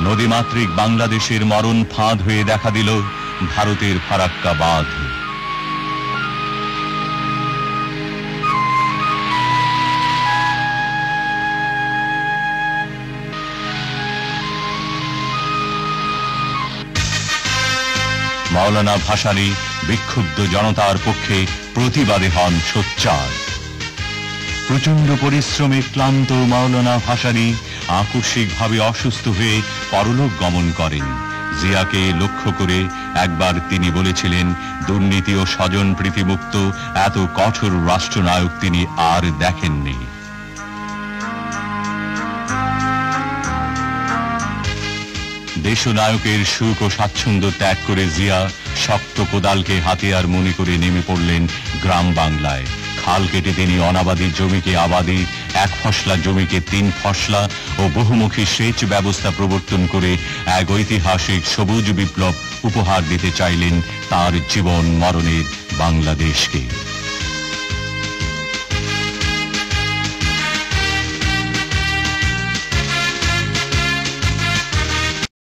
নদীমাতৃক বাংলাদেশের মরণ ফাঁদ হয়ে দেখা দিল ভারতের ফারাক্কা বাঁধ। মাওলানা ভাসানী বিক্ষুব্ধ জনতার পক্ষে প্রতিবাদে হন সোচ্চার। প্রচন্ড পরিশ্রমে ক্লান্ত মাওলানা ভাসানী আকস্মিকভাবে অসুস্থ হয়ে পরলোক গমন করেন। জিয়াকে লক্ষ্য করে একবার তিনি বলেছিলেন, দুর্নীতি ও স্বজন প্রীতিমুক্ত এত কঠোর রাষ্ট্রনায়ক তিনি আর দেখেননি। দেশনায়কের সুখ ও স্বাচ্ছন্দ্য ত্যাগ করে জিয়া শক্ত কোদালকে হাতিয়ার মনে করে নেমে পড়লেন গ্রাম বাংলায়। খাল কেটে তিনি অনাবাদী জমিকে আবাদী, এক ফসলা জমিকে 3 ফসলা ও বহুমুখী সেচ ব্যবস্থা প্রবর্তন করে এক ঐতিহাসিক সবুজ বিপ্লব উপহার দিতে চাইলেন তার জীবন মরণের বাংলাদেশকে।